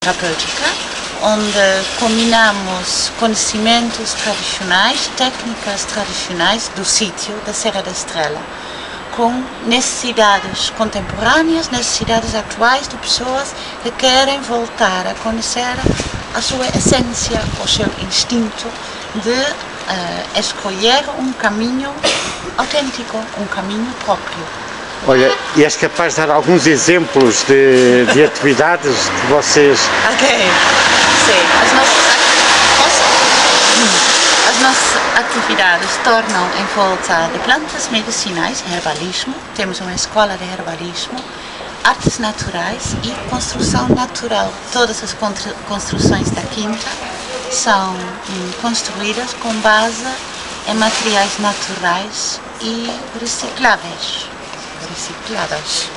terapêutica, onde combinamos conhecimentos tradicionais, técnicas tradicionais do sítio da Serra da Estrela, com necessidades contemporâneas, necessidades atuais de pessoas que querem voltar a conhecer a sua essência, o seu instinto de escolher um caminho autêntico, um caminho próprio. Olha, e és capaz de dar alguns exemplos de atividades que vocês... Ok, sim. As nossas atividades tornam em volta de plantas medicinais, herbalismo. Temos uma escola de herbalismo, artes naturais e construção natural. Todas as construções da quinta são construídas com base em materiais naturais e recicláveis. Recicladas.